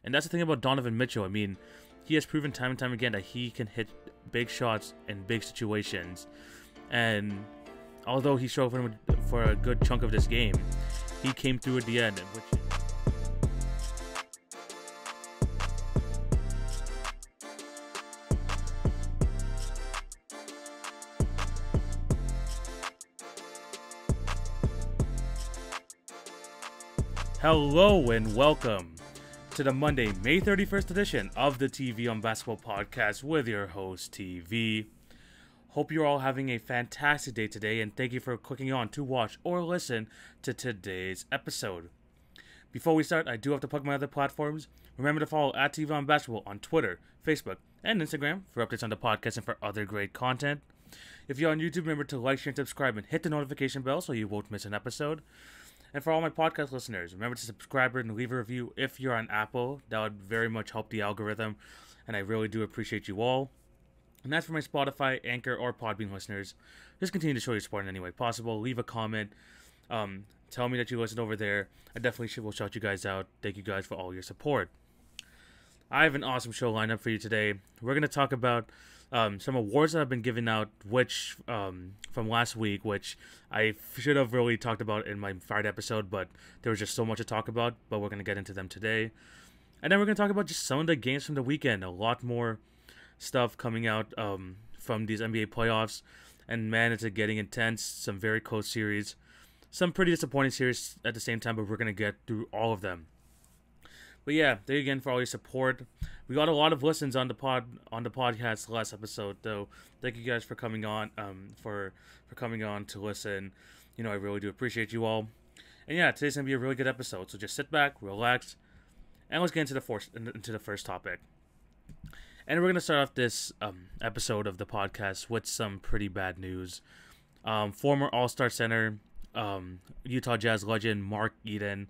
And that's the thing about Donovan Mitchell. I mean, he has proven time and time again that he can hit big shots in big situations. And although he struggled for a good chunk of this game, he came through at the end, which Hello and welcome to the Monday, May 31st edition of the TV on Basketball Podcast with your host, TV. Hope you're all having a fantastic day today, and thank you for clicking on to watch or listen to today's episode. Before we start, I do have to plug my other platforms. Remember to follow at TV on Basketball on Twitter, Facebook, and Instagram for updates on the podcast and for other great content. If you're on YouTube, remember to like, share, and subscribe, and hit the notification bell so you won't miss an episode. And for all my podcast listeners, remember to subscribe and leave a review if you're on Apple. That would very much help the algorithm, and I really do appreciate you all. And as for my Spotify, Anchor, or Podbean listeners, just continue to show your support in any way possible. Leave a comment. Tell me that you listened over there. I definitely will shout you guys out. Thank you guys for all your support. I have an awesome show lined up for you today. We're going to talk about some awards that have been given out, which from last week, which I should have really talked about in my Friday episode, but there was just so much to talk about, but we're going to get into them today. And then we're going to talk about just some of the games from the weekend, a lot more stuff coming out from these NBA playoffs, and man, it's getting intense, some very close series, some pretty disappointing series at the same time, but we're going to get through all of them. But yeah, thank you again for all your support. We got a lot of listens on the podcast last episode, though. Thank you guys for coming on, for coming on to listen. You know, I really do appreciate you all. And yeah, today's gonna be a really good episode. So just sit back, relax, and let's get into the first topic. And we're gonna start off this episode of the podcast with some pretty bad news. Former All-Star center, Utah Jazz legend Mark Eden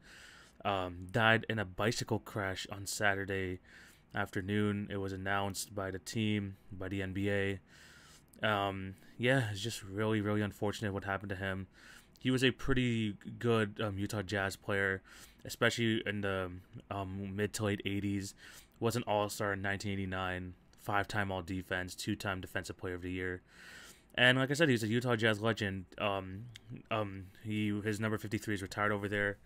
died in a bicycle crash on Saturday afternoon. It was announced by the team, by the NBA. It's just really, really unfortunate what happened to him. He was a pretty good Utah Jazz player, especially in the mid to late 80s. Was an All-Star in 1989, 5-time All-Defense, 2-time Defensive Player of the Year. And like I said, he's a Utah Jazz legend. His number 53 is retired over there.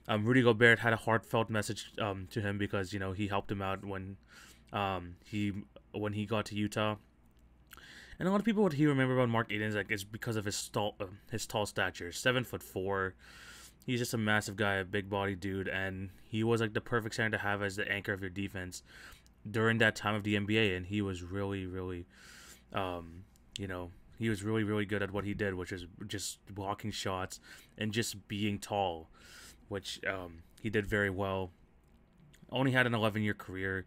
Rudy Gobert had a heartfelt message to him because, you know, he helped him out when he got to Utah. And a lot of people, what he remember about Mark Eden is because of his tall stature, 7'4". He's just a massive guy, a big body dude, and he was like the perfect center to have as the anchor of your defense during that time of the NBA. And he was really, really, he was really, really good at what he did, which is just blocking shots and just being tall, which he did very well. Only had an 11-year career,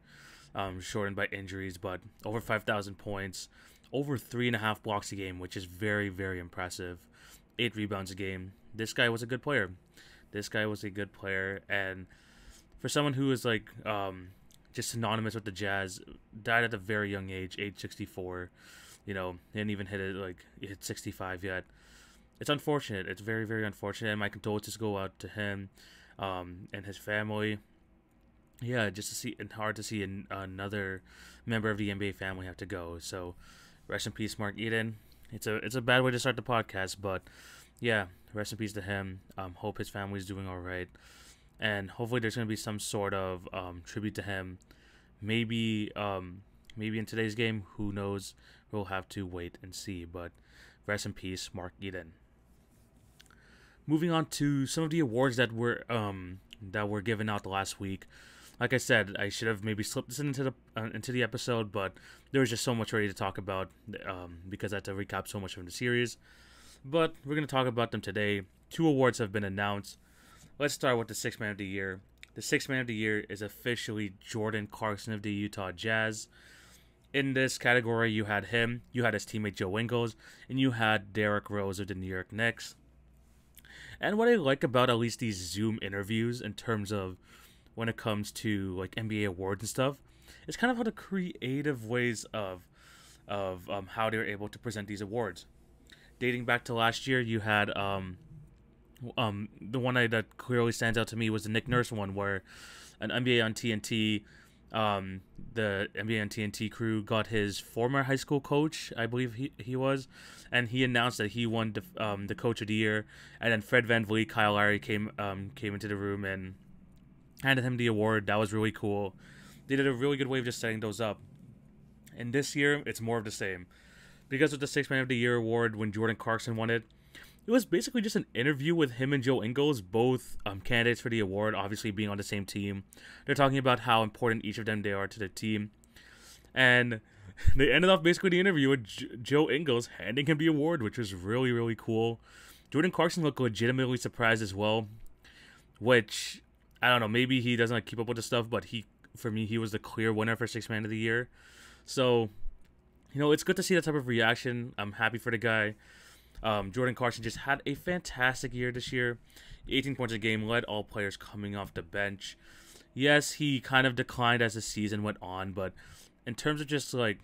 shortened by injuries, but over 5,000 points, over 3.5 blocks a game, which is very, very impressive. 8 rebounds a game. This guy was a good player. And for someone who is like just synonymous with the Jazz, died at a very young age 64. You know, didn't even hit 65 yet. It's unfortunate. It's very, very unfortunate. And my condolences go out to him and his family. Yeah, just to see, and hard to see another member of the NBA family have to go. So, rest in peace, Mark Eden. It's a bad way to start the podcast, but yeah, rest in peace to him. Hope his family's doing all right, and hopefully there's gonna be some sort of tribute to him. Maybe in today's game. Who knows? We'll have to wait and see. But rest in peace, Mark Eden. Moving on to some of the awards that were given out last week. Like I said, I should have maybe slipped this into the episode, but there was just so much ready to talk about because I had to recap so much from the series. But we're going to talk about them today. 2 awards have been announced. Let's start with the Sixth Man of the Year. The Sixth Man of the Year is officially Jordan Carson of the Utah Jazz. In this category, you had him, you had his teammate Joe Ingles, and you had Derrick Rose of the New York Knicks. And what I like about at least these Zoom interviews in terms of when it comes to like NBA awards and stuff, is kind of how the creative ways of how they're able to present these awards. Dating back to last year, you had the one that clearly stands out to me was the Nick Nurse one, where an NBA on TNT. The NBA on TNT crew got his former high school coach, I believe he was, and he announced that he won the Coach of the Year. And then Fred VanVleet, Kyle Lowry came into the room and handed him the award. That was really cool. They did a really good way of just setting those up. And this year, it's more of the same. Because with the Sixth Man of the Year award, when Jordan Clarkson won it, it was basically just an interview with him and Joe Ingles, both candidates for the award, obviously being on the same team. They're talking about how important each of them they are to the team. And they ended off basically the interview with Joe Ingles handing him the award, which was really, really cool. Jordan Clarkson looked legitimately surprised as well, which, I don't know, maybe he doesn't keep up with the stuff, but for me, he was the clear winner for Sixth Man of the Year. So, it's good to see that type of reaction. I'm happy for the guy. Jordan Carson just had a fantastic year this year. 18 points a game, led all players coming off the bench. Yes, he kind of declined as the season went on, but in terms of just like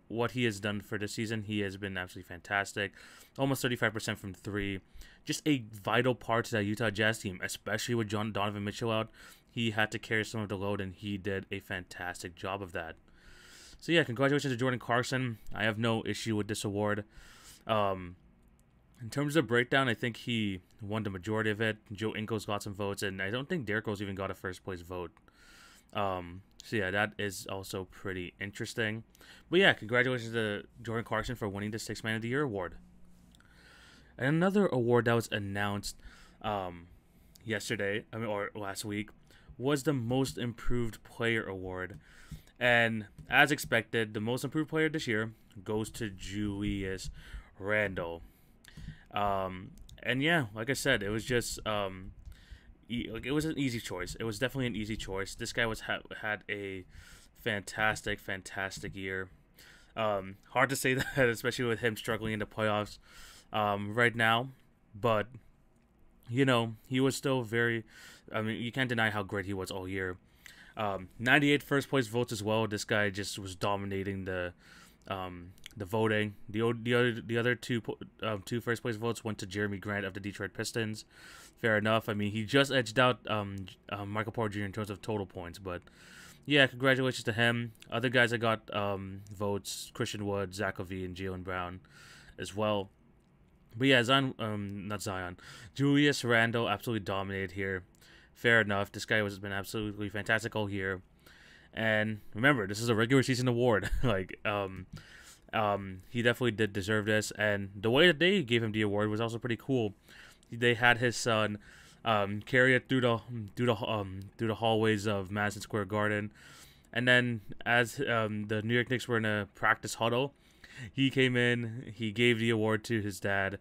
what he has done for this season, he has been absolutely fantastic. Almost 35% from three. Just a vital part to that Utah Jazz team, especially with Donovan Mitchell out. He had to carry some of the load, and he did a fantastic job of that. So yeah, congratulations to Jordan Clarkson. I have no issue with this award. In terms of breakdown, I think he won the majority of it. Joe Ingles got some votes, and I don't think Derrick Rose even got a first place vote. So yeah, that is also pretty interesting. But yeah, congratulations to Jordan Clarkson for winning the Sixth Man of the Year award. And another award that was announced yesterday, or last week, was the Most Improved Player award. And as expected, the Most Improved Player this year goes to Julius Randle. And yeah, like I said, it was just it was an easy choice. It was definitely an easy choice. This guy had a fantastic year. Hard to say that, especially with him struggling in the playoffs right now, but he was still very. I mean, you can't deny how great he was all year. 98 first place votes as well. This guy just was dominating the voting. The other two first place votes went to Jeremy Grant of the Detroit Pistons. Fair enough. I mean, he just edged out Michael Porter Jr. in terms of total points, but yeah, congratulations to him. Other guys that got votes: Christian Wood, Zach LaVine, and Jaylen Brown as well. But yeah, Julius Randle absolutely dominated here. Fair enough. This guy has been absolutely fantastic all year. And remember, this is a regular season award. He definitely did deserve this. And the way that they gave him the award was also pretty cool. They had his son carry it through the hallways of Madison Square Garden. And then as the New York Knicks were in a practice huddle, he came in, he gave the award to his dad.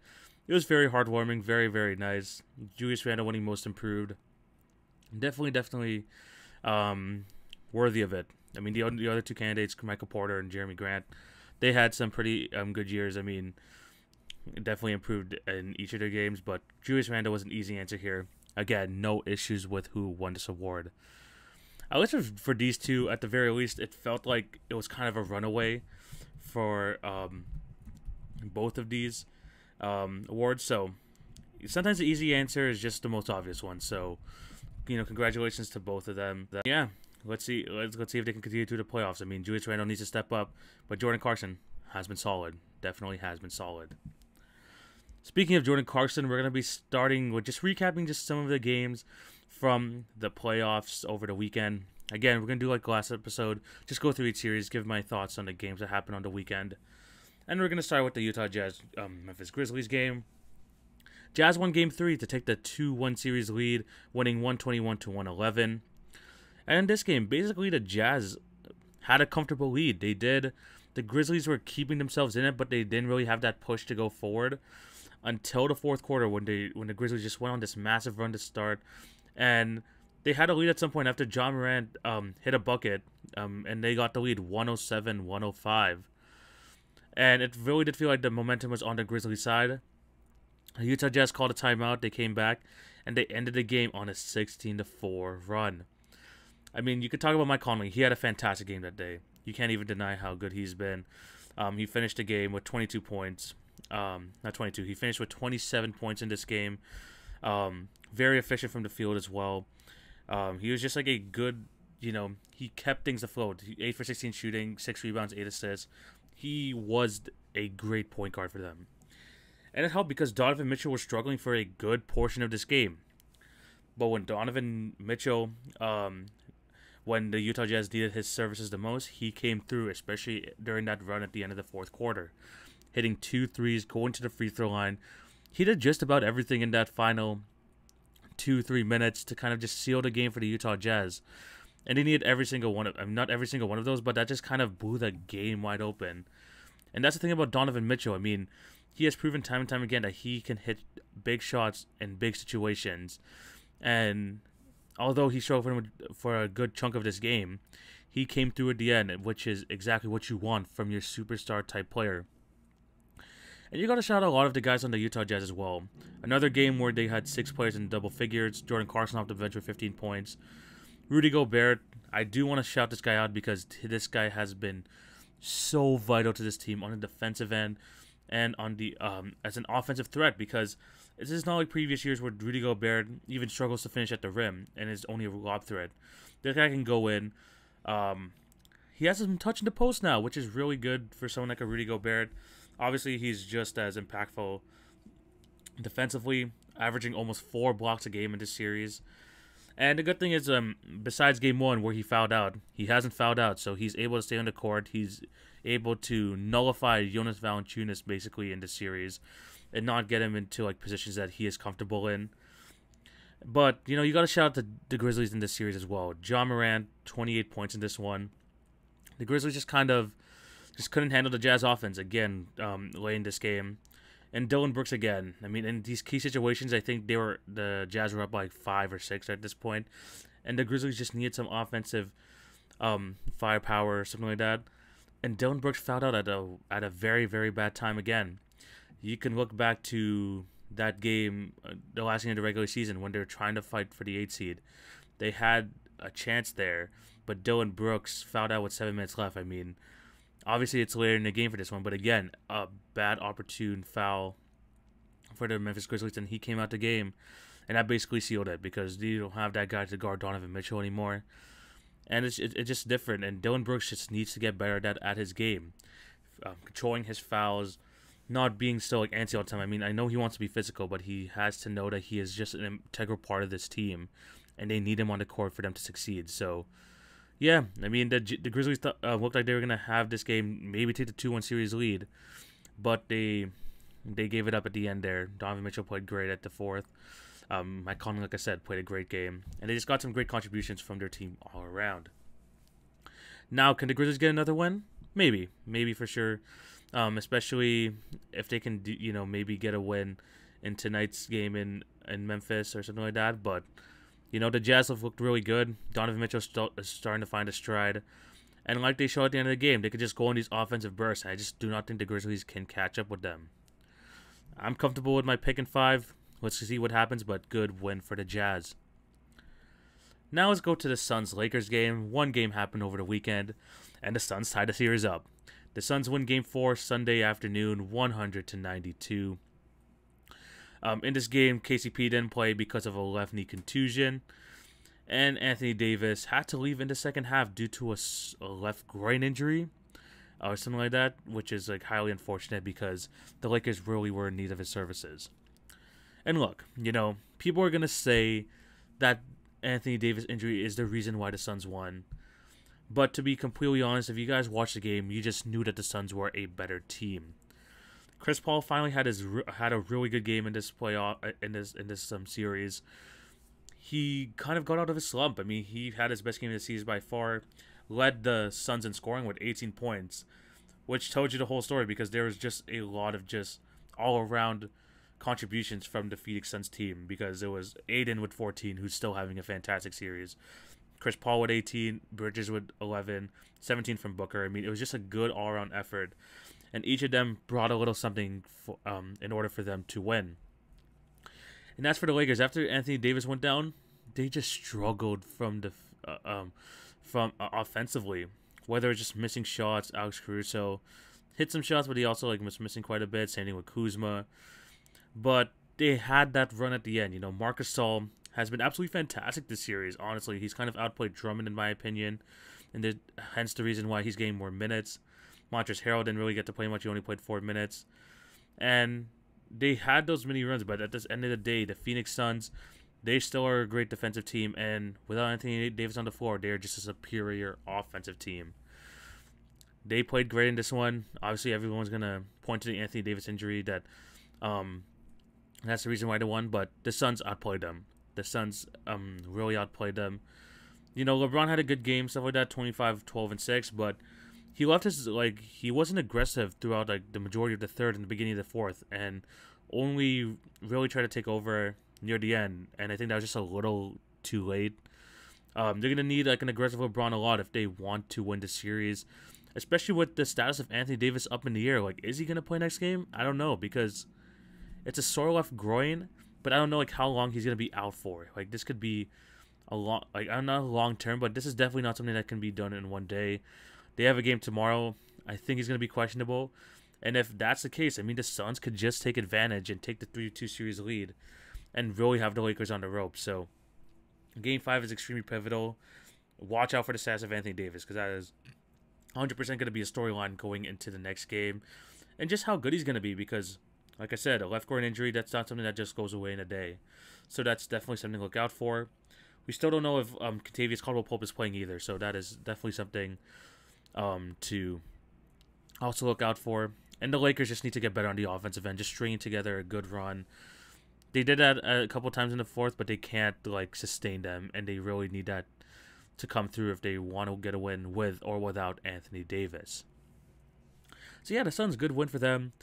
It was very heartwarming, very, very nice. Julius Randle winning Most Improved. Definitely worthy of it. I mean, the other two candidates, Michael Porter and Jeremy Grant, they had some pretty good years. I mean, definitely improved in each of their games, but Julius Randle was an easy answer here. Again, no issues with who won this award. I wish for these two, at the very least, it felt like it was kind of a runaway for both of these awards. So sometimes the easy answer is just the most obvious one. So congratulations to both of them. Yeah, let's see if they can continue through the playoffs. I mean, Julius Randle needs to step up, but Jordan Clarkson has been solid. Definitely has been solid. Speaking of Jordan Clarkson, we're going to be starting with just recapping just some of the games from the playoffs over the weekend. Again, we're going to do like the last episode, just go through each series, give my thoughts on the games that happened on the weekend. And we're going to start with the Utah Jazz Memphis Grizzlies game. Jazz won Game 3 to take the 2-1 series lead, winning 121-111. And in this game, basically the Jazz had a comfortable lead. The Grizzlies were keeping themselves in it, but they didn't really have that push to go forward until the fourth quarter when the Grizzlies just went on this massive run to start. And they had a lead at some point after John Morant hit a bucket, and they got the lead 107-105. And it really did feel like the momentum was on the Grizzlies side. The Utah Jazz called a timeout. They came back, and they ended the game on a 16-4 run. I mean, you could talk about Mike Conley. He had a fantastic game that day. You can't even deny how good he's been. He finished the game with 22 points. Not 22. He finished with 27 points in this game. Very efficient from the field as well. He was just like a good, he kept things afloat. 8 for 16 shooting, 6 rebounds, 8 assists. He was a great point guard for them. And it helped because Donovan Mitchell was struggling for a good portion of this game. But when Donovan Mitchell, when the Utah Jazz needed his services the most, he came through, especially during that run at the end of the fourth quarter. Hitting 2 threes, going to the free throw line. He did just about everything in that final 2-3 minutes to kind of just seal the game for the Utah Jazz. And they needed every single one of, not every single one of those, but that just kind of blew the game wide open. And that's the thing about Donovan Mitchell. I mean, he has proven time and time again that he can hit big shots in big situations. And although he struggled for a good chunk of this game, he came through at the end, which is exactly what you want from your superstar type player. And you got to shout out a lot of the guys on the Utah Jazz as well. Another game where they had 6 players in double figures. Jordan Carson off the bench with 15 points. Rudy Gobert, I do want to shout this guy out because this guy has been so vital to this team on the defensive end and on the as an offensive threat, because this is not like previous years where Rudy Gobert even struggles to finish at the rim and is only a lob threat. This guy can go in. He has some touch in the post now, which is really good for someone like a Rudy Gobert. Obviously, he's just as impactful defensively, averaging almost 4 blocks a game in this series. And the good thing is, besides Game 1 where he fouled out, he hasn't fouled out, so he's able to stay on the court. He's able to nullify Jonas Valanciunas basically in this series and not get him into like positions that he is comfortable in. But, you got to shout out the Grizzlies in this series as well. John Morant, 28 points in this one. The Grizzlies just couldn't handle the Jazz offense again late in this game. And Dillon Brooks again. I mean, in these key situations, I think the Jazz were up by like 5 or 6 at this point, and the Grizzlies just needed some offensive firepower or something like that. And Dillon Brooks fouled out at a very, very bad time again. You can look back to that game, the last game of the regular season, when they were trying to fight for the 8 seed. They had a chance there, but Dillon Brooks fouled out with 7 minutes left. I mean, obviously, it's later in the game for this one, but again, a bad opportune foul for the Memphis Grizzlies, and he came out the game, and that basically sealed it because you don't have that guy to guard Donovan Mitchell anymore, and it's just different. And Dillon Brooks just needs to get better at his game, controlling his fouls, not being so like antsy all the time. I mean, I know he wants to be physical, but he has to know that he is just an integral part of this team, and they need him on the court for them to succeed. So. Yeah, I mean, the Grizzlies looked like they were going to have this game, maybe take the 2-1 series lead, but they gave it up at the end there. Donovan Mitchell played great at the fourth. Mike Conley, like I said, played a great game, and they just got some great contributions from their team all around. Now, can the Grizzlies get another win? Maybe for sure, especially if they can, maybe get a win in tonight's game in Memphis or something like that, but... the Jazz have looked really good. Donovan Mitchell is starting to find a stride. And like they showed at the end of the game, they could just go on these offensive bursts. I just do not think the Grizzlies can catch up with them. I'm comfortable with my pick in 5. Let's see what happens, but good win for the Jazz. Now let's go to the Suns-Lakers game. One game happened over the weekend, and the Suns tied the series up. The Suns win Game 4 Sunday afternoon, 100-92. In this game, KCP didn't play because of a left knee contusion, and Anthony Davis had to leave in the second half due to a left groin injury or something like that, which is like highly unfortunate because the Lakers really were in need of his services. And look, people are going to say that Anthony Davis injury is the reason why the Suns won. But to be completely honest, if you guys watched the game, you just knew that the Suns were a better team. Chris Paul finally had a really good game in this playoff in this series. He kind of got out of his slump. I mean, he had his best game of the season by far. Led the Suns in scoring with 18 points, which told you the whole story because there was just a lot of just all around contributions from the Phoenix Suns team because it was Aiden with 14, who's still having a fantastic series. Chris Paul with 18, Bridges with 11, 17 from Booker. I mean, it was just a good all-around effort. And each of them brought a little something in order for them to win. And as for the Lakers, after Anthony Davis went down, they just struggled from offensively. Whether it's just missing shots, Alex Caruso hit some shots, but he also was missing quite a bit. Same thing with Kuzma. But they had that run at the end. Marc Gasol has been absolutely fantastic this series. Honestly, he's kind of outplayed Drummond in my opinion, and hence the reason why he's getting more minutes. Montrezl Harrell didn't really get to play much; he only played 4 minutes, and they had those mini runs. But at the end of the day, the Phoenix Suns, they still are a great defensive team, and without Anthony Davis on the floor, they're just a superior offensive team. They played great in this one. Obviously, everyone's gonna point to the Anthony Davis injury that's the reason why they won. But the Suns outplayed them. The Suns really outplayed them. You know, LeBron had a good game, stuff like that, 25, 12, and 6, but he left he wasn't aggressive throughout the majority of the third and the beginning of the fourth, and only really tried to take over near the end. And I think that was just a little too late. They're gonna need an aggressive LeBron a lot if they want to win the series, especially with the status of Anthony Davis up in the air. Is he gonna play next game? I don't know, because it's a sore left groin, but I don't know how long he's gonna be out for. This could be a long, I'm not long term, but this is definitely not something that can be done in one day. They have a game tomorrow. I think he's gonna be questionable, and if that's the case, I mean the Suns could just take advantage and take the 3-2 series lead, and really have the Lakers on the ropes. So, Game 5 is extremely pivotal. Watch out for the status of Anthony Davis, because that is 100% going to be a storyline going into the next game, and just how good he's going to be, because like I said, a left groin injury, that's not something that just goes away in a day. So that's definitely something to look out for. We still don't know if Kentavious Caldwell-Pope is playing either, so that is definitely something to also look out for. And the Lakers just need to get better on the offensive end, just stringing together a good run. They did that a couple times in the fourth, but they can't sustain them, and they really need that to come through if they want to get a win with or without Anthony Davis. So yeah, the Suns, good win for them.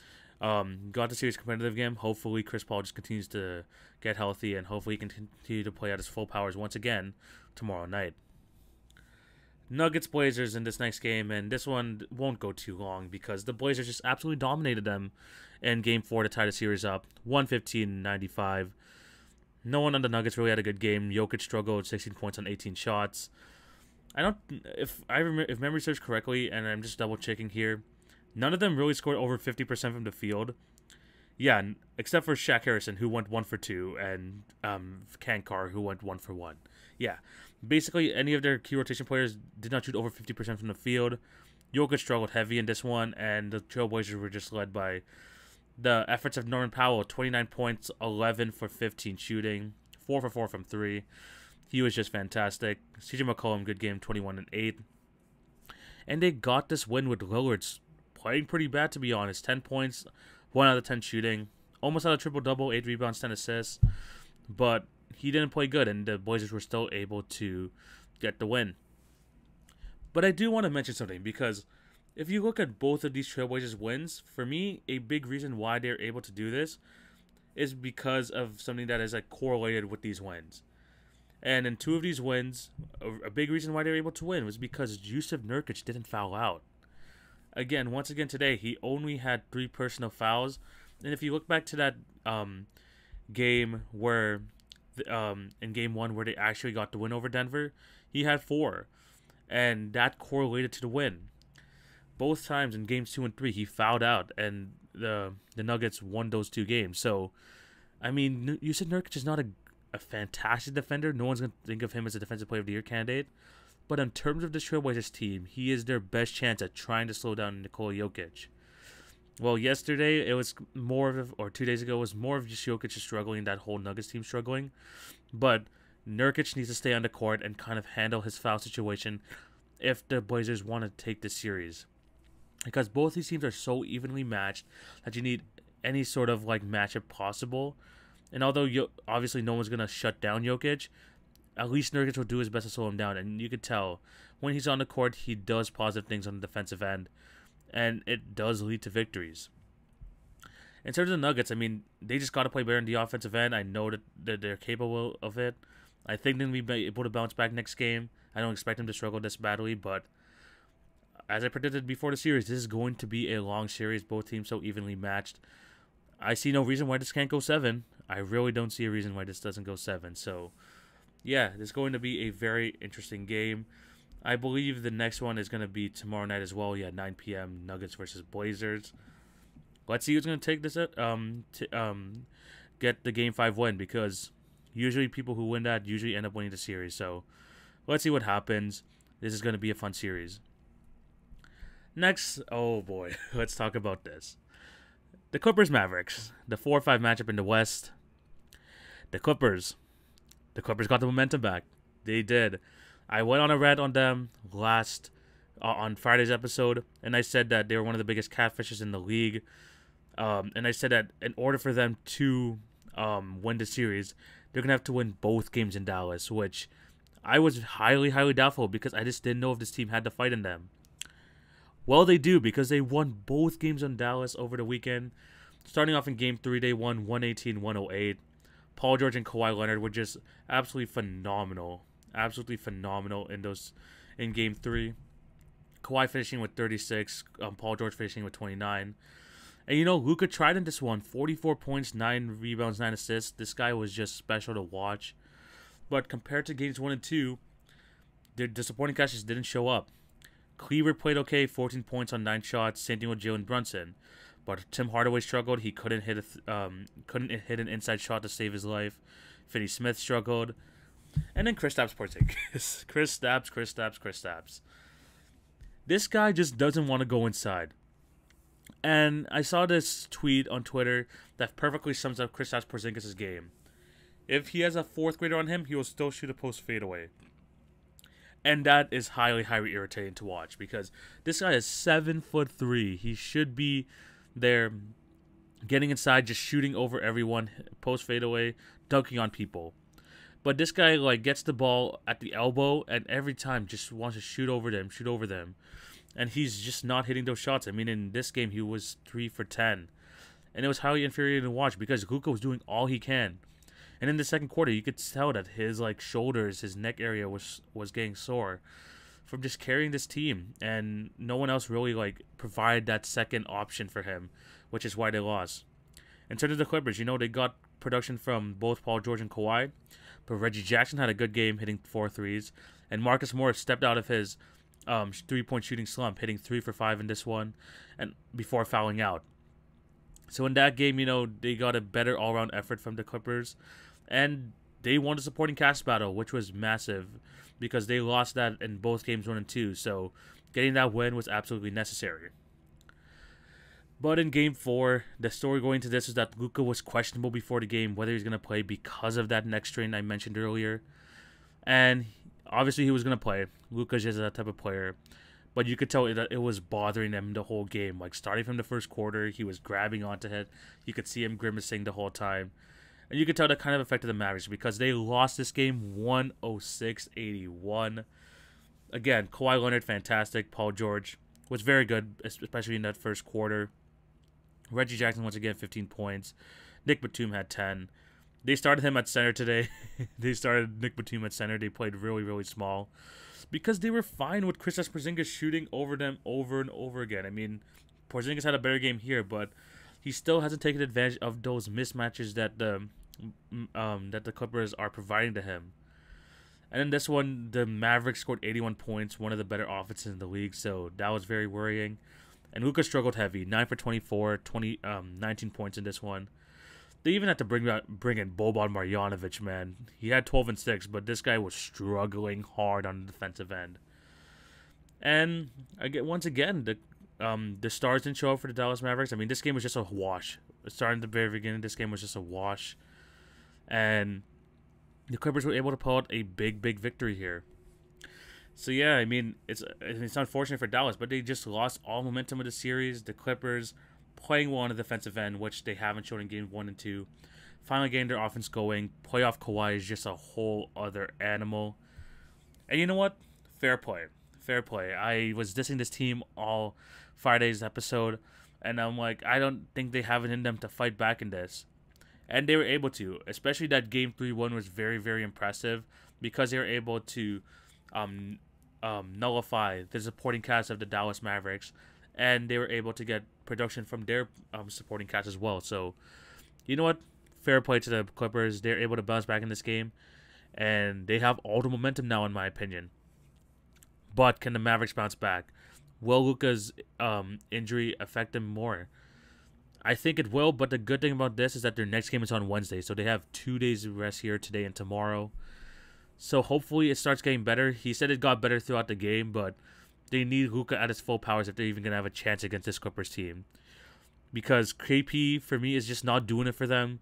Got the series competitive game. Hopefully Chris Paul just continues to get healthy, and hopefully he can continue to play at his full powers once again tomorrow night. Nuggets Blazers in this next game, and this one won't go too long because the Blazers just absolutely dominated them in Game 4 to tie the series up, 115-95. No one on the Nuggets really had a good game. Jokic struggled, 16 points on 18 shots. If memory serves correctly, and I'm just double checking here, none of them really scored over 50% from the field. Yeah, except for Shaq Harrison, who went 1 for 2, and Kankar, who went 1 for 1. Yeah, basically any of their key rotation players did not shoot over 50% from the field. Jokic struggled heavy in this one, and the Trailblazers were just led by the efforts of Norman Powell, 29 points, 11 for 15 shooting, 4 for 4 from 3. He was just fantastic. CJ McCollum, good game, 21 and 8. And they got this win with Lillard playing pretty bad, to be honest. 10 points, 1 out of 10 shooting. Almost had a triple-double, 8 rebounds, 10 assists. But he didn't play good, and the Blazers were still able to get the win. But I do want to mention something, because if you look at both of these Trailblazers wins, for me, a big reason why they're able to do this is because of something that is correlated with these wins. And in 2 of these wins, a big reason why they were able to win was because Jusuf Nurkic didn't foul out. Once again today, he only had 3 personal fouls. And if you look back to that game where, in Game 1 where they actually got the win over Denver, he had 4. And that correlated to the win. Both times in Games 2 and 3, he fouled out, and the Nuggets won those 2 games. So, I mean, Jusuf Nurkic is not a fantastic defender. No one's going to think of him as a Defensive Player of the Year candidate. But in terms of the Trailblazers team, he is their best chance at trying to slow down Nikola Jokic. Well, yesterday, it was or 2 days ago, it was more of just Jokic struggling, that whole Nuggets team struggling. But Nurkic needs to stay on the court and kind of handle his foul situation if the Blazers want to take this series. Because both these teams are so evenly matched that you need any sort of matchup possible. And although obviously no one's going to shut down Jokic, at least Nurkic will do his best to slow him down. And you could tell when he's on the court, he does positive things on the defensive end. And it does lead to victories. In terms of the Nuggets, I mean, they just got to play better in the offensive end. I know that they're capable of it. I think they'll be able to bounce back next game. I don't expect them to struggle this badly, but as I predicted before the series, this is going to be a long series. Both teams so evenly matched. I see no reason why this can't go 7. I really don't see a reason why this doesn't go 7. So, yeah, this is going to be a very interesting game. I believe the next one is going to be tomorrow night as well. Yeah, 9 p.m. Nuggets versus Blazers. Let's see who's going to take this get the Game 5 win, because Usually people who win that usually end up winning the series. So let's see what happens. This is going to be a fun series. Next, oh boy, let's talk about this. The Clippers Mavericks, the 4-5 matchup in the West. The Clippers got the momentum back. They did. I went on a rant on them on Friday's episode, and I said that they were one of the biggest catfishes in the league. And I said that in order for them to win the series, they're going to have to win both games in Dallas, which I was highly, highly doubtful because I just didn't know if this team had the fight in them. Well, they do because they won both games in Dallas over the weekend. Starting off in Game 3, they won 118-108. Paul George and Kawhi Leonard were just absolutely phenomenal. Absolutely phenomenal in Game 3. Kawhi finishing with 36, Paul George finishing with 29. And Luka tried in this one, 44 points, 9 rebounds, 9 assists. This guy was just special to watch. But compared to Games 1 and 2, the supporting cast just didn't show up. Cleaver played okay, 14 points on 9 shots. Same thing with Jalen Brunson, but Tim Hardaway struggled. He couldn't hit an inside shot to save his life. Finney Smith struggled, and then Kristaps Porzingis. Kristaps. This guy just doesn't want to go inside. And I saw this tweet on Twitter that perfectly sums up Kristaps Porzingis' game. If he has a fourth grader on him, he will still shoot a post fadeaway. And that is highly, highly irritating to watch because this guy is 7'3". He should be there getting inside, just shooting over everyone, post fadeaway, dunking on people. But this guy gets the ball at the elbow and every time just wants to shoot over them. And he's just not hitting those shots. I mean, in this game, he was 3 for 10. And it was highly infuriating to watch because Luka was doing all he can. And in the second quarter, you could tell that his shoulders, his neck area was getting sore from just carrying this team, and no one else really provided that second option for him, which is why they lost. In terms of the Clippers, they got production from both Paul George and Kawhi, but Reggie Jackson had a good game, hitting 4 threes, and Marcus Morris stepped out of his 3-point shooting slump, hitting 3 for 5 in this one, and before fouling out. So in that game, they got a better all-around effort from the Clippers. And they won the supporting cast battle, which was massive because they lost that in both games 1 and 2. So getting that win was absolutely necessary. But in Game 4, the story going to this is that Luka was questionable before the game, whether he's going to play because of that neck strain I mentioned earlier. And obviously he was going to play. Luka's just that type of player. But you could tell that it was bothering him the whole game. Starting from the first quarter, he was grabbing onto it. You could see him grimacing the whole time. And you could tell that kind of affected the Mavericks because they lost this game 106-81. Again, Kawhi Leonard, fantastic. Paul George was very good, especially in that first quarter. Reggie Jackson, once again, 15 points. Nick Batum had 10. They started him at center today. They started Nick Batum at center. They played really, really small because they were fine with Kristaps Porzingis shooting over them over and over again. I mean, Porzingis had a better game here, but he still hasn't taken advantage of those mismatches that the Clippers are providing to him. And in this one, the Mavericks scored 81 points, one of the better offenses in the league, so that was very worrying. And Luka struggled heavy, 9 for 24, 19 points in this one. They even had to bring in Boban Marjanovic, man. He had 12 and 6, but this guy was struggling hard on the defensive end. And once again, the stars didn't show up for the Dallas Mavericks. I mean, this game was just a wash. Starting at the very beginning, this game was just a wash. And the Clippers were able to pull out a big, big victory here. So yeah, I mean, it's unfortunate for Dallas, but they just lost all momentum of the series. The Clippers playing well on the defensive end, which they haven't shown in games 1 and 2. Finally getting their offense going. Playoff Kawhi is just a whole other animal. And you know what? Fair play. I was dissing this team all Friday's episode, and I'm like, I don't think they have it in them to fight back in this. And they were able to, especially that Game 3-1 was very, very impressive because they were able to nullify the supporting cast of the Dallas Mavericks, and they were able to get production from their supporting cast as well. So, you know what? Fair play to the Clippers. They're able to bounce back in this game, and they have all the momentum now, in my opinion. But can the Mavericks bounce back? Will Luka's injury affect them more? I think it will, but the good thing about this is that their next game is on Wednesday, so they have 2 days of rest here, today and tomorrow. So hopefully it starts getting better. He said it got better throughout the game, but they need Luka at his full powers if they're even going to have a chance against this Clippers team. Because KP, for me, is just not doing it for them.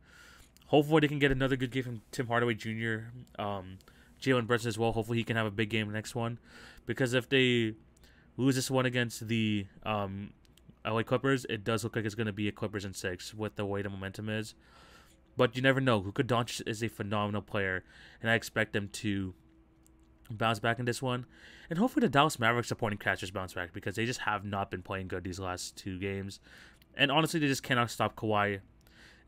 Hopefully they can get another good game from Tim Hardaway Jr., Jalen Brunson as well. Hopefully he can have a big game next one. Because if they lose this one against the LA Clippers, it does look like it's going to be a Clippers in 6 with the way the momentum is. But you never know. Luka Doncic is a phenomenal player, and I expect them to bounce back in this one. And hopefully the Dallas Mavericks supporting catchers bounce back, because they just have not been playing good these last 2 games. And honestly, they just cannot stop Kawhi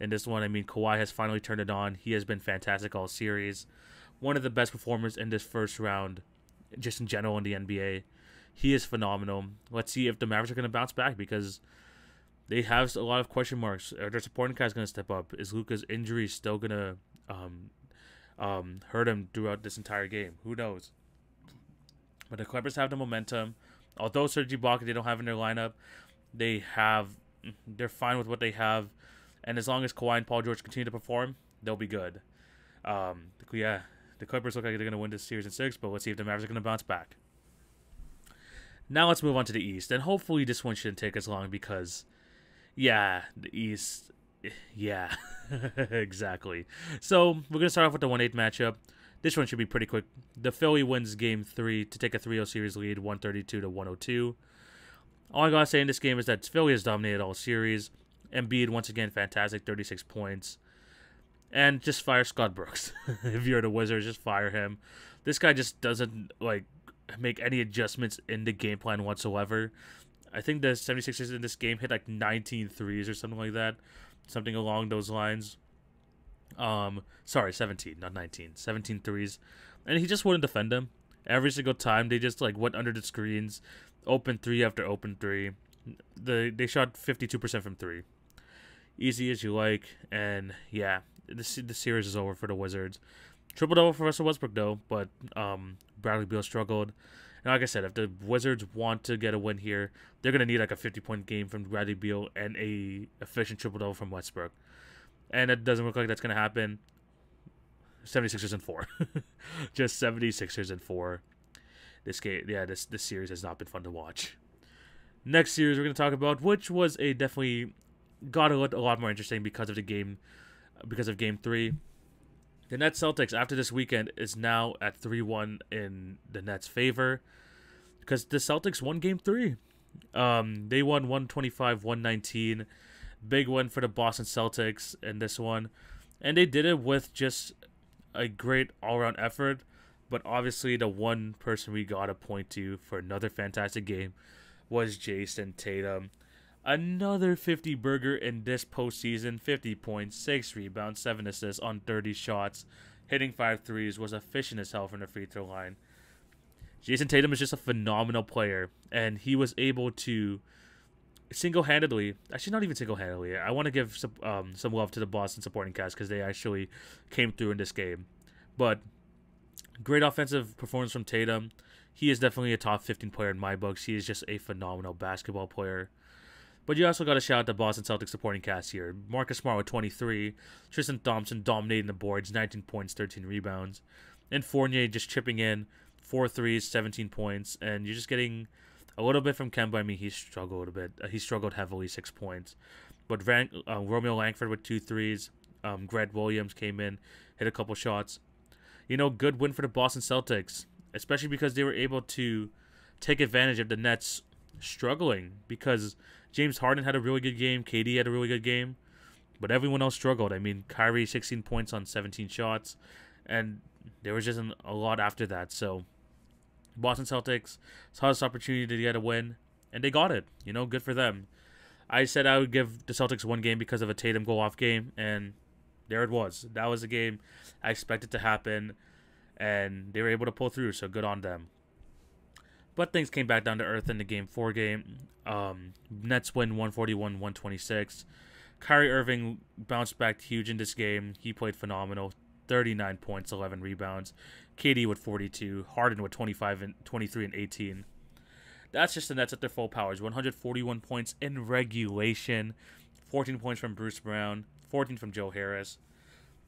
in this one. I mean, Kawhi has finally turned it on. He has been fantastic all series. One of the best performers in this first round, just in general in the NBA. He is phenomenal. Let's see if the Mavericks are going to bounce back, because they have a lot of question marks. Are their supporting cast going to step up? Is Luka's injury still going to hurt him throughout this entire game? Who knows? But the Clippers have the momentum. Although Serge Ibaka they don't have in their lineup, they're fine with what they have. And as long as Kawhi and Paul George continue to perform, they'll be good. The Clippers look like they're going to win this series in 6, but let's see if the Mavericks are going to bounce back. Now let's move on to the East. And hopefully this one shouldn't take as long, because yeah, the East. Yeah, exactly. So we're going to start off with the 1-8 matchup. This one should be pretty quick. The Philly wins Game 3 to take a 3-0 series lead, 132-102. All I got to say in this game is that Philly has dominated all series. Embiid, once again, fantastic, 36 points. And just fire Scott Brooks. If you're the Wizards, just fire him. This guy just doesn't make any adjustments in the game plan whatsoever. I think the 76ers in this game hit 19 threes or something like that. Something along those lines. Sorry, 17, not 19. 17 threes. And he just wouldn't defend them. Every single time, they just went under the screens. Open 3 after open 3. They shot 52% from 3. Easy as you like. And yeah, the series is over for the Wizards. Triple-double for Russell Westbrook, though. But Bradley Beal struggled. And like I said, if the Wizards want to get a win here, they're going to need a 50-point game from Bradley Beal and a efficient triple-double from Westbrook. And it doesn't look like that's going to happen. 76ers in 4. Just 76ers in 4. This game, yeah, this series has not been fun to watch. Next series we're going to talk about, which was definitely got a lot more interesting because of the game, because of Game 3. The Nets Celtics after this weekend is now at 3-1 in the Nets' favor, because the Celtics won Game 3. They won 125-119. Big win for the Boston Celtics in this one. And they did it with just a great all-around effort. But obviously the one person we got to point to for another fantastic game was Jason Tatum. Another 50-burger in this postseason. 50 points, 6 rebounds, 7 assists on 30 shots. Hitting 5 threes, was efficient as hell from the free throw line. Jason Tatum is just a phenomenal player. And he was able to single-handedly, actually not even single-handedly, I want to give some love to the Boston supporting cast, because they actually came through in this game. But great offensive performance from Tatum. He is definitely a top 15 player in my books. He is just a phenomenal basketball player. But you also got to shout out the Boston Celtics supporting cast here. Marcus Smart with 23. Tristan Thompson dominating the boards, 19 points, 13 rebounds. And Fournier just chipping in, 4 threes, 17 points. And you're just getting a little bit from Kemba. I mean, he struggled a bit. He struggled heavily, 6 points. But Romeo Langford with 2 threes. Grant Williams came in, hit a couple shots. Good win for the Boston Celtics, especially because they were able to take advantage of the Nets struggling, because James Harden had a really good game, KD had a really good game, but everyone else struggled. I mean, Kyrie 16 points on 17 shots, and there was just a lot after that. So Boston Celtics saw this opportunity to get a win, and they got it. Good for them. I said I would give the Celtics one game because of a Tatum go-off game, and there it was. That was the game I expected to happen, and they were able to pull through, so good on them. But things came back down to earth in the Game 4 game. Nets win 141-126. Kyrie Irving bounced back huge in this game. He played phenomenal. 39 points, 11 rebounds. KD with 42. Harden with 25 and 23 and 18. That's just the Nets at their full powers. 141 points in regulation. 14 points from Bruce Brown, 14 from Joe Harris.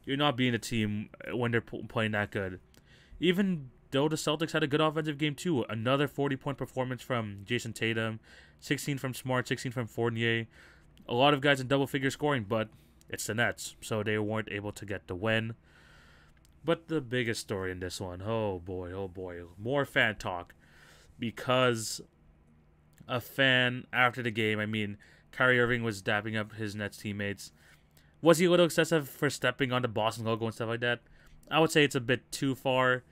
You're not beating a team when they're playing that good. Even though the Celtics had a good offensive game too, another 40-point performance from Jason Tatum, 16 from Smart, 16 from Fournier. A lot of guys in double-figure scoring, but it's the Nets, so they weren't able to get the win. But the biggest story in this one, oh boy, more fan talk. Because a fan after the game, I mean, Kyrie Irving was dapping up his Nets teammates. Was he a little excessive for stepping on the Boston logo and stuff like that? I would say it's a bit too far.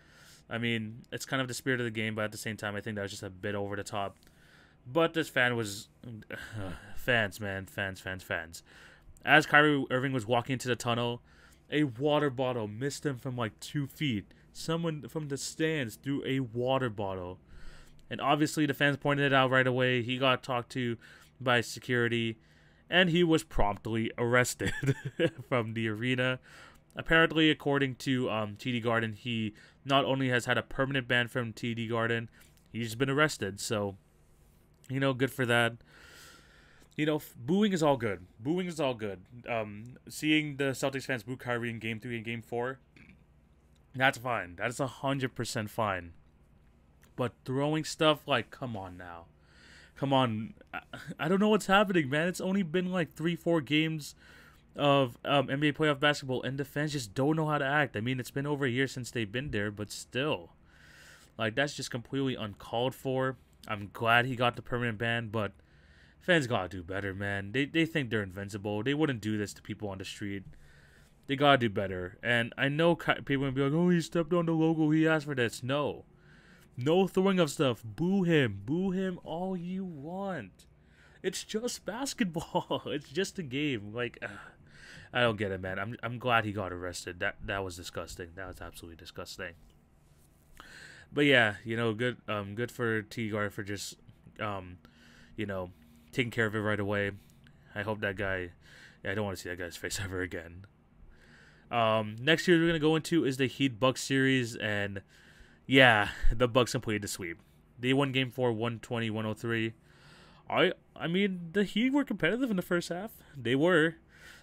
I mean, it's kind of the spirit of the game, but at the same time, I think that was just a bit over the top. But this fan was... fans, man. Fans. As Kyrie Irving was walking into the tunnel, a water bottle missed him from like 2 feet. Someone from the stands threw a water bottle. And obviously, the fans pointed it out right away. He got talked to by security. And he was promptly arrested from the arena. Apparently, according to TD Garden, he not only has had a permanent ban from TD Garden, he's been arrested. So, you know, good for that. You know, booing is all good. Seeing the Celtics fans boo Kyrie in Game 3 and Game 4, that's fine. That is 100% fine. But throwing stuff, like, come on now. Come on, I don't know what's happening, man. It's only been like 3-4 games of NBA playoff basketball, and the fans just don't know how to act. I mean, it's been over a year since they've been there, but still. Like, that's just completely uncalled for. I'm glad he got the permanent ban, but fans gotta do better, man. They think they're invincible. They wouldn't do this to people on the street. They gotta do better. And I know people will be like, oh, he stepped on the logo, he asked for this. No throwing of stuff. Boo him. Boo him all you want. It's just basketball. It's just a game. Like, I don't get it, man. I'm glad he got arrested. That was disgusting. That was absolutely disgusting. But yeah, you know, good for T-Guard for just, you know, taking care of it right away. I hope that guy... Yeah, I don't want to see that guy's face ever again. Next year we're going to go into is the Heat-Bucks series, and... yeah, the Bucks completed the sweep. They won Game 4, 120-103. I mean, the Heat were competitive in the first half. They were.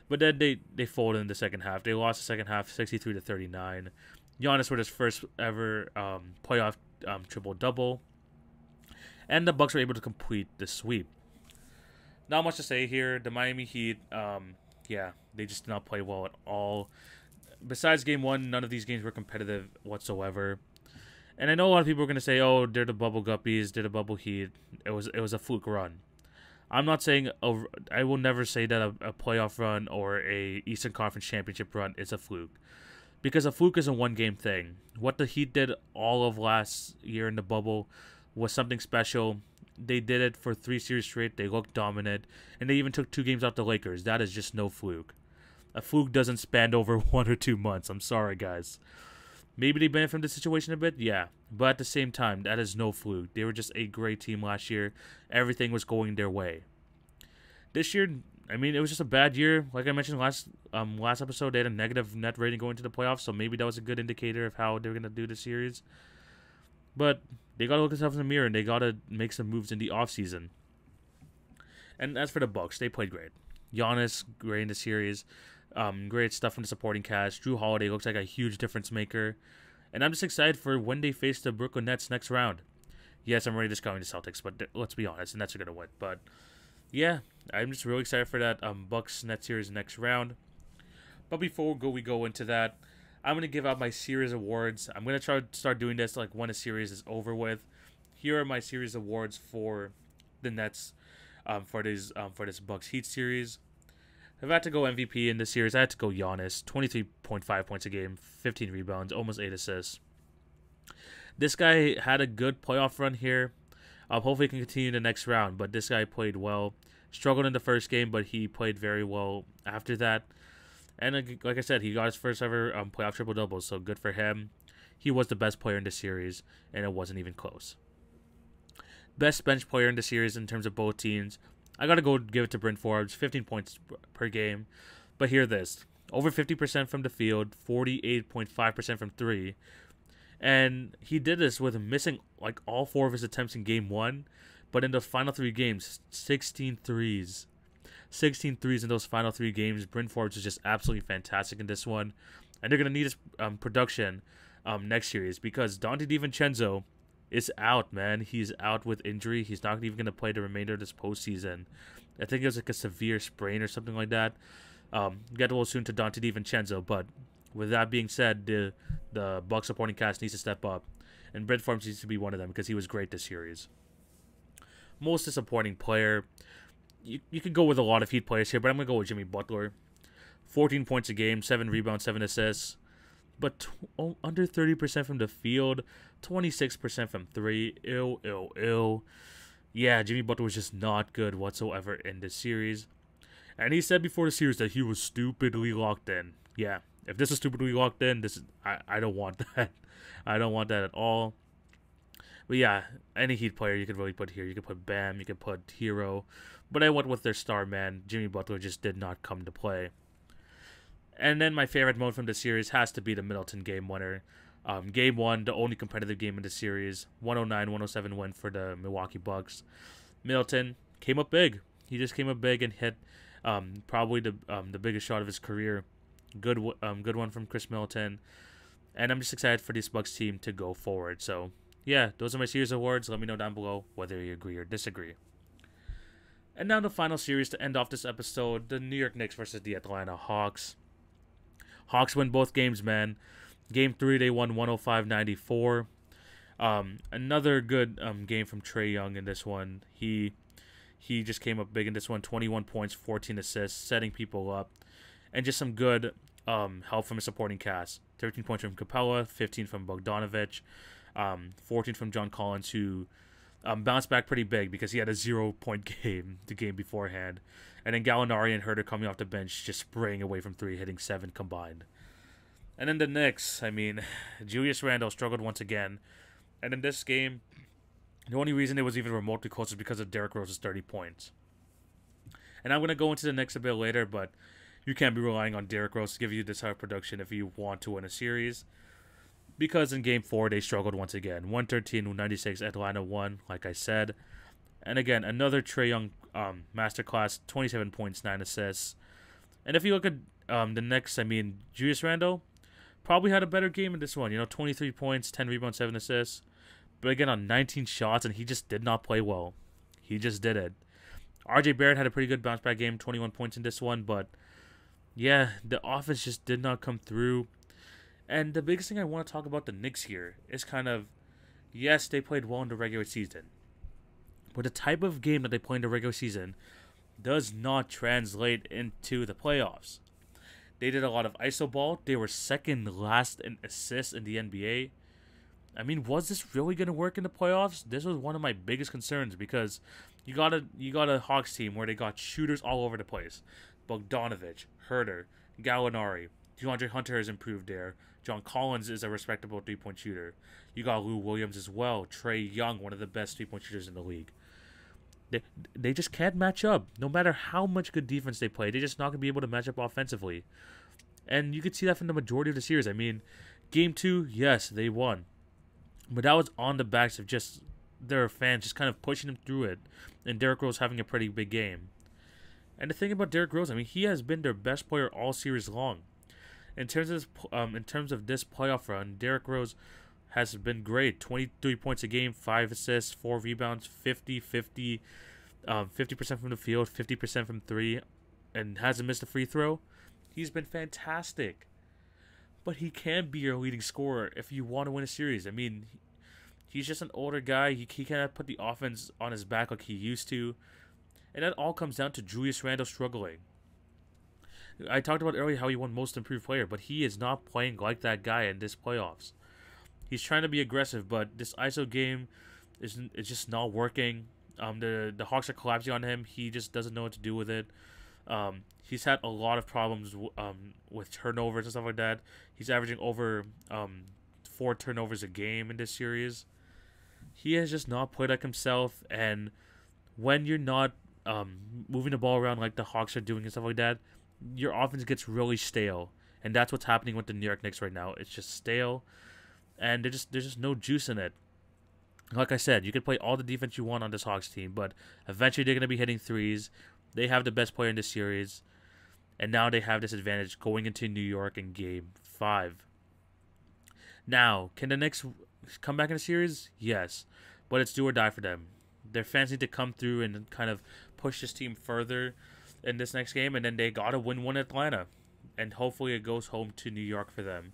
But then they folded in the second half. They lost the second half 63-39. Giannis with his first ever playoff triple-double. And the Bucks were able to complete the sweep. Not much to say here. The Miami Heat, yeah, they just did not play well at all. Besides Game 1, none of these games were competitive whatsoever. And I know a lot of people are going to say, oh, they're the bubble guppies, they're the bubble Heat. It was a fluke run. I'm not saying, I will never say that a playoff run or a Eastern Conference Championship run is a fluke. Because a fluke is a one-game thing. What the Heat did all of last year in the bubble was something special. They did it for 3 series straight. They looked dominant. And they even took 2 games off the Lakers. That is just no fluke. A fluke doesn't span over 1 or 2 months. I'm sorry, guys. Maybe they benefit from the situation a bit, yeah. But at the same time, that is no fluke. They were just a great team last year. Everything was going their way. This year, I mean, it was just a bad year. Like I mentioned last episode, they had a negative net rating going to the playoffs, so maybe that was a good indicator of how they were going to do the series. But they got to look themselves in the mirror, and they got to make some moves in the offseason. And as for the Bucks, they played great. Giannis, great in the series. Great stuff from the supporting cast. Drew Holiday looks like a huge difference maker. And I'm just excited for when they face the Brooklyn Nets next round. Yes, I'm already discounting the Celtics, but let's be honest, the Nets are going to win. But yeah, I'm just really excited for that Bucks-Nets series next round. But before we go into that, I'm going to give out my series awards. I'm going to try to start doing this like when a series is over with. Here are my series awards for the Nets for this Bucks Heat series. If I had to go MVP in this series, I had to go Giannis. 23.5 points a game, 15 rebounds, almost 8 assists. This guy had a good playoff run here. Hopefully he can continue the next round, but this guy played well. Struggled in the first game, but he played very well after that. And like I said, he got his first ever playoff triple-double, so good for him. He was the best player in the series, and it wasn't even close. Best bench player in the series in terms of both teams. I got to go give it to Bryn Forbes, 15 points per game. But hear this. Over 50% from the field, 48.5% from 3. And he did this with missing like all 4 of his attempts in Game 1. But in the final 3 games, 16 threes. 16 threes in those final 3 games. Bryn Forbes is just absolutely fantastic in this one. And they're going to need his production next series because Dante DiVincenzo is out, man. He's out with injury. He's not even going to play the remainder of this postseason. I think it was like a severe sprain or something like that. Get a little soon to Dante DiVincenzo, but with that being said, the Bucks supporting cast needs to step up, and Bryn Forbes needs to be one of them because he was great this series. Most disappointing player, you could go with a lot of Heat players here, but I'm going to go with Jimmy Butler. 14 points a game, 7 rebounds, 7 assists, but under 30% from the field, 26% from 3. Ill. Yeah, Jimmy Butler was just not good whatsoever in this series. And he said before the series that he was stupidly locked in. Yeah, if this is stupidly locked in, I don't want that. I don't want that at all. But yeah, any Heat player you could really put here. You could put Bam, you could put Hero. But I went with their star man. Jimmy Butler just did not come to play. And then my favorite moment from the series has to be the Middleton game winner. Game 1, the only competitive game in the series. 109-107 win for the Milwaukee Bucks. Middleton came up big. He just came up big and hit probably the biggest shot of his career. Good one from Chris Middleton. And I'm just excited for this Bucks team to go forward. So, yeah, those are my series awards. Let me know down below whether you agree or disagree. And now the final series to end off this episode, the New York Knicks versus the Atlanta Hawks. Hawks win both games, man. Game 3, they won 105-94. Another good game from Trae Young in this one. He just came up big in this one. 21 points, 14 assists, setting people up. And just some good help from his supporting cast. 13 points from Capella, 15 from Bogdanovich, 14 from John Collins, who bounced back pretty big because he had a 0-point game the game beforehand. And then Gallinari and Herter coming off the bench, just spraying away from 3, hitting 7 combined. And then the Knicks, I mean, Julius Randle struggled once again. And in this game, the only reason it was even remotely close is because of Derrick Rose's 30 points. And I'm going to go into the Knicks a bit later, but you can't be relying on Derrick Rose to give you this type of production if you want to win a series. Because in Game 4, they struggled once again. 113-96, Atlanta won, like I said. And again, another Trae Young masterclass, 27 points, 9 assists. And if you look at the Knicks, I mean, Julius Randle probably had a better game in this one. 23 points, 10 rebounds, 7 assists. But again, on 19 shots, and he just did not play well. He just did it. RJ Barrett had a pretty good bounce-back game, 21 points in this one. But, yeah, the offense just did not come through. And the biggest thing I want to talk about the Knicks here is kind of, yes, they played well in the regular season. But the type of game that they play in the regular season does not translate into the playoffs. They did a lot of iso ball. They were second last in assists in the NBA. I mean, was this really going to work in the playoffs? This was one of my biggest concerns because you got a Hawks team where they got shooters all over the place. Bogdanovich, Herter, Gallinari, DeAndre Hunter has improved there. John Collins is a respectable 3-point shooter. You got Lou Williams as well. Trae Young, one of the best 3-point shooters in the league. They just can't match up. No matter how much good defense they play, they're just not going to be able to match up offensively. And you could see that from the majority of the series. I mean, Game 2, yes, they won. But that was on the backs of just their fans just kind of pushing them through it. And Derrick Rose having a pretty big game. And the thing about Derrick Rose, I mean, he has been their best player all series long. In terms of this playoff run, Derrick Rose has been great. 23 points a game, 5 assists, 4 rebounds, 50-50, 50% from the field, 50% from 3, and hasn't missed a free throw. He's been fantastic. But he can be your leading scorer if you want to win a series. I mean, he's just an older guy. He cannot put the offense on his back like he used to. And that all comes down to Julius Randle struggling. I talked about earlier how he won Most Improved Player, but he is not playing like that guy in this playoffs. He's trying to be aggressive, but this ISO game is just not working. The Hawks are collapsing on him. He just doesn't know what to do with it. He's had a lot of problems with turnovers and stuff like that. He's averaging over 4 turnovers a game in this series. He has just not played like himself, and when you're not moving the ball around like the Hawks are doing and stuff like that, your offense gets really stale, and that's what's happening with the New York Knicks right now. It's just stale, and there's just no juice in it. Like I said, you can play all the defense you want on this Hawks team, but eventually they're going to be hitting threes. They have the best player in this series, and now they have this advantage going into New York in Game 5. Now, can the Knicks come back in the series? Yes, but it's do or die for them. Their fans need to come through and kind of push this team further in this next game, and then they gotta win one in Atlanta, and hopefully it goes home to New York for them.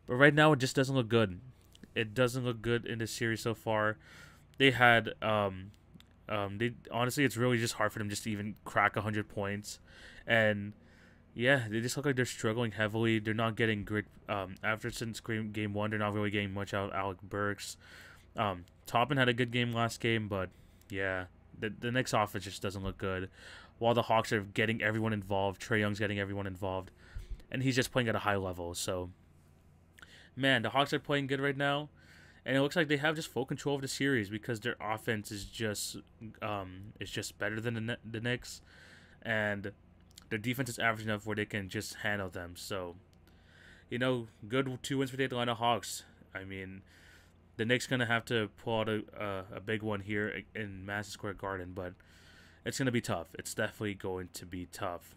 But right now, it just doesn't look good. It doesn't look good in this series so far. They had, honestly, it's really just hard for them just to even crack 100 points, and yeah, they just look like they're struggling heavily. They're not getting great. Since game 1, they're not really getting much out of Alec Burks. Toppin had a good game last game, but yeah, the Knicks offense just doesn't look good. While the Hawks are getting everyone involved, Trae Young's getting everyone involved, and he's just playing at a high level. So, man, the Hawks are playing good right now, and it looks like they have just full control of the series because their offense is just better than the Knicks, and their defense is average enough where they can just handle them. So, good 2 wins for the Atlanta Hawks. I mean, the Knicks going to have to pull out a big one here in Madison Square Garden, but it's going to be tough. It's definitely going to be tough.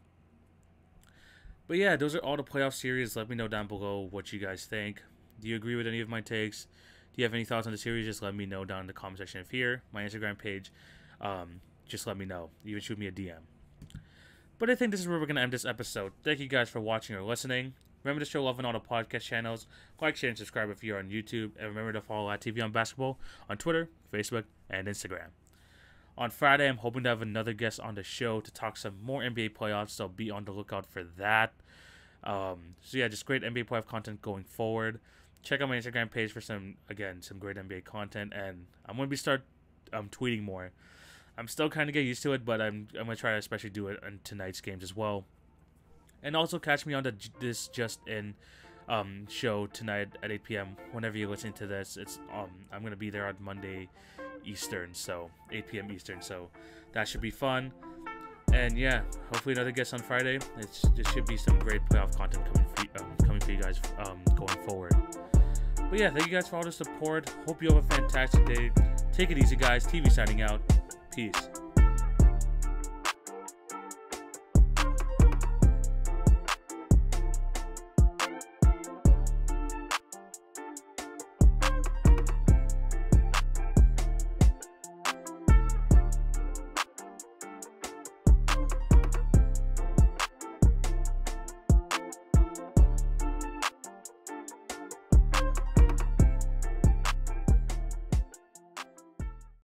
But yeah, those are all the playoff series. Let me know down below what you guys think. Do you agree with any of my takes? Do you have any thoughts on the series? Just let me know down in the comment section of here. My Instagram page. Just let me know. Even shoot me a DM. But I think this is where we're going to end this episode. Thank you guys for watching or listening. Remember to show love on all the podcast channels. Like, share, and subscribe if you're on YouTube. And remember to follow at TV on Basketball on Twitter, Facebook, and Instagram. On Friday, I'm hoping to have another guest on the show to talk some more NBA playoffs, so be on the lookout for that. So yeah, just great NBA playoff content going forward. Check out my Instagram page for some great NBA content, and I'm going to start tweeting more. I'm still kind of getting used to it, but I'm going to try to especially do it on tonight's games as well. And also catch me on this Just In show tonight at 8 p.m. Whenever you're listening to this, it's I'm going to be there on Monday Eastern, so 8 p.m. Eastern, so that should be fun. And yeah, hopefully another guest on Friday. There should be some great playoff content coming for you guys going forward. But yeah, thank you guys for all the support. Hope you have a fantastic day. Take it easy, guys. TV signing out. Peace.